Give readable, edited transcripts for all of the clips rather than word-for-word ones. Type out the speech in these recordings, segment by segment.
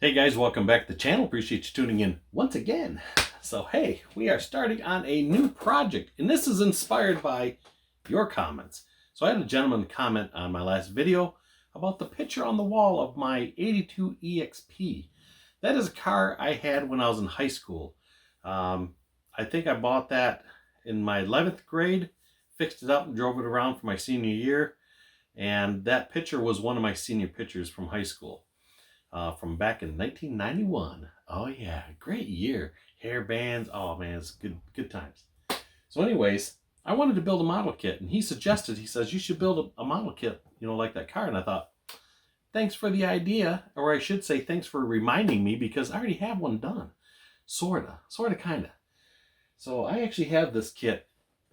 Hey guys, welcome back to the channel. Appreciate you tuning in once again. So hey, we are starting on a new project, and this is inspired by your comments. So I had a gentleman comment on my last video about the picture on the wall of my 82 EXP. That is a car I had when I was in high school. I think I bought that in my 11th grade, fixed it up and drove it around for my senior year. And that picture was one of my senior pictures from high school. From back in 1991. Oh yeah, great year. Hair bands. Oh man, it's good times. So anyways, I wanted to build a model kit, and he says, you should build a model kit, like that car. And I thought, thanks for the idea, or I should say thanks for reminding me, because I already have one done. Sorta, kinda. So I actually have this kit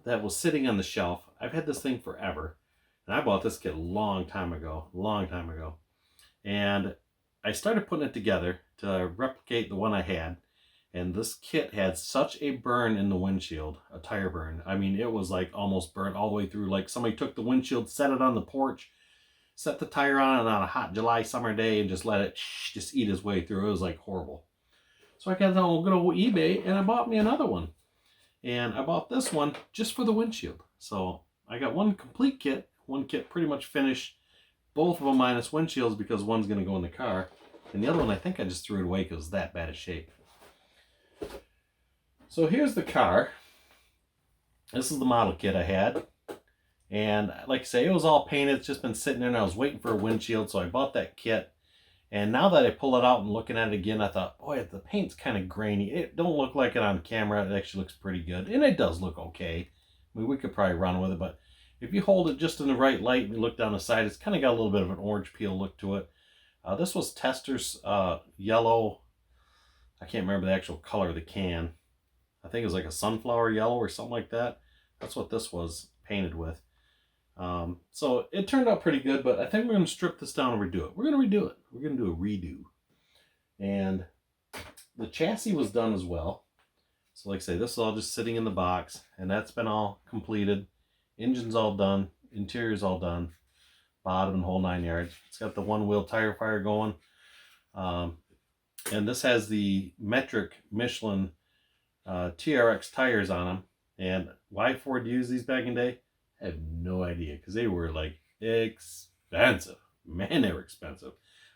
that was sitting on the shelf. I've had this thing forever. And I bought this kit a long time ago. And I started putting it together to replicate the one I had, and this kit had such a burn in the windshield, a tire burn. I mean, it was like almost burnt all the way through. Like somebody took the windshield, set it on the porch, set the tire on it on a hot July summer day, and just let it just eat its way through. It was like horrible. So I got on good old eBay, and I bought me another one. And I bought this one just for the windshield. So I got one complete kit, one kit pretty much finished, both of them minus windshields, because one's going to go in the car. And the other one, I think I just threw it away because it was that bad of shape. So here's the car. This is the model kit I had. And like I say, it was all painted. It's just been sitting there, and I was waiting for a windshield, so I bought that kit. And now that I pull it out and looking at it again, I thought, boy, the paint's kind of grainy. It don't look like it on camera. It actually looks pretty good. And it does look okay. I mean, we could probably run with it, but if you hold it just in the right light and you look down the side, it's kind of got a little bit of an orange peel look to it. This was Tester's yellow. I can't remember the actual color of the can. I think it was like a sunflower yellow or something like that. That's what this was painted with. So it turned out pretty good, but I think we're going to strip this down and redo it. We're going to redo it. We're going to do a redo. And the chassis was done as well. So like I say, this is all just sitting in the box, and that's been all completed. Engine's all done. Interior's all done. Bottom and whole 9 yards. It's got the one-wheel tire fire going. And this has the metric Michelin TRX tires on them. And why Ford used these back in the day, I have no idea, because they were like expensive. Man, they were expensive.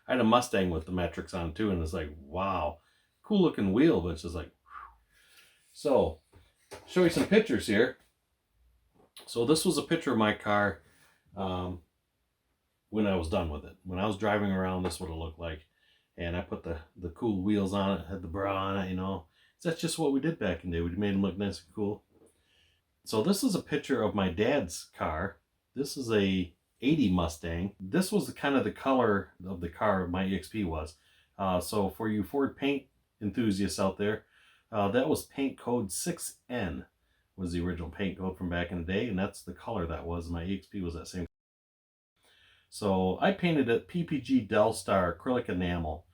I had a Mustang with the metrics on too, and it's like, wow, cool looking wheel, but it's just like, whew. So, show you some pictures here. So this was a picture of my car when I was done with it. When I was driving around, this is what it looked like. And I put the cool wheels on it, had the bra on it, So that's just what we did back in the day. We made them look nice and cool. So this is a picture of my dad's car. This is a 80 Mustang. This was kind of the color of the car my EXP was. So for you Ford paint enthusiasts out there, that was paint code 6N was the original paint code from back in the day, and that's the color that was. My EXP was that same. So I painted it PPG Del Star acrylic enamel,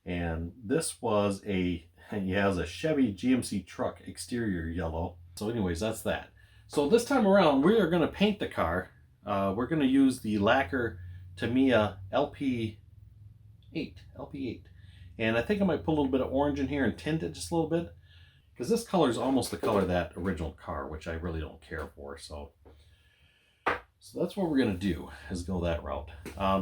and this was a Chevy GMC truck exterior yellow. So anyways, that's that. So this time around, we are going to paint the car. We're going to use the lacquer Tamiya LP8. And I think I might put a little bit of orange in here and tint it just a little bit, because this color is almost the color of that original car, which I really don't care for. So that's what we're going to do, is go that route.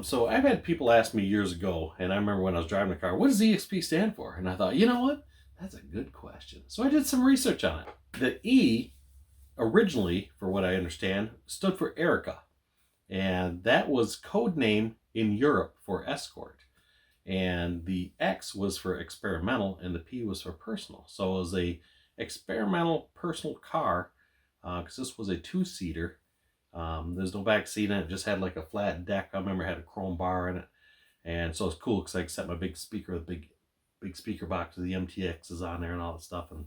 So I've had people ask me years ago, and I remember when I was driving the car, what does EXP stand for? And I thought, you know what? That's a good question. So I did some research on it. The E, originally, for what I understand, stood for Erica. And that was code name in Europe for escort. And the X was for experimental, and the P was for personal. So it was a experimental personal car, because this was a two-seater. There's no back seat in it. It just had like a flat deck. I remember it had a chrome bar in it. And so it's cool because I could set my big speaker, the big speaker box with the MTXs on there and all that stuff, and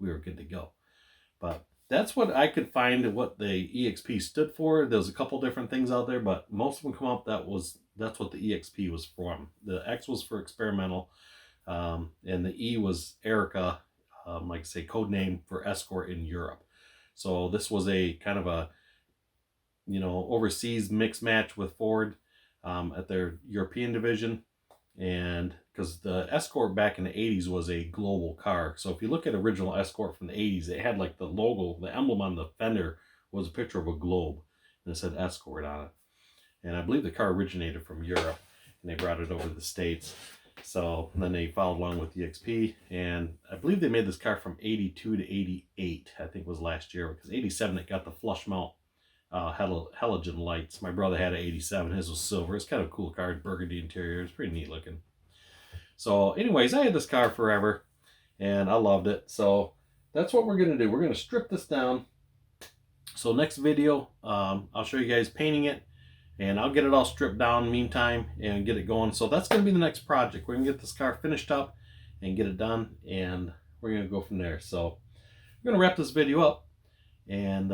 we were good to go. But that's what I could find what the EXP stood for. There's a couple different things out there, but most of them come up that's what the EXP was from. The X was for experimental, and the E was Erica, like I say, code name for escort in Europe. So this was a kind of a overseas mix match with Ford at their European division, and because the Escort back in the 80s was a global car. So if you look at original Escort from the 80s, it had like the logo, the emblem on the fender was a picture of a globe, and it said Escort on it. And I believe the car originated from Europe, and they brought it over to the States. So then they followed along with the EXP, and I believe they made this car from 82 to 88, I think was last year, because 87 it got the flush mount halogen lights. My brother had an 87, his was silver. It's kind of a cool car, burgundy interior, it's pretty neat looking. So anyways, I had this car forever, and I loved it. So that's what we're going to do. We're going to strip this down. So next video, I'll show you guys painting it, and I'll get it all stripped down meantime and get it going. So that's going to be the next project. We're going to get this car finished up and get it done, and we're going to go from there. So we're going to wrap this video up and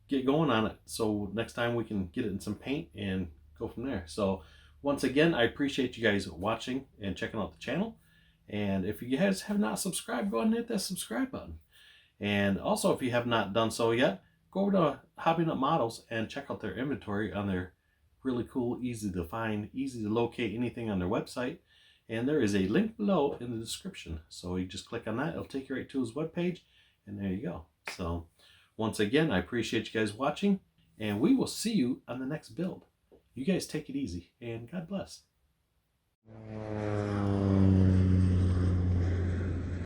get going on it. So next time we can get it in some paint and go from there. So once again, I appreciate you guys watching and checking out the channel. And if you guys have not subscribed, go ahead and hit that subscribe button. And also, if you have not done so yet, go over to Hobby Nut Models and check out their inventory on their really cool, easy to find, easy to locate anything on their website. And there is a link below in the description. So you just click on that, it'll take you right to his webpage, and there you go. So once again, I appreciate you guys watching, and we will see you on the next build. You guys take it easy, and God bless.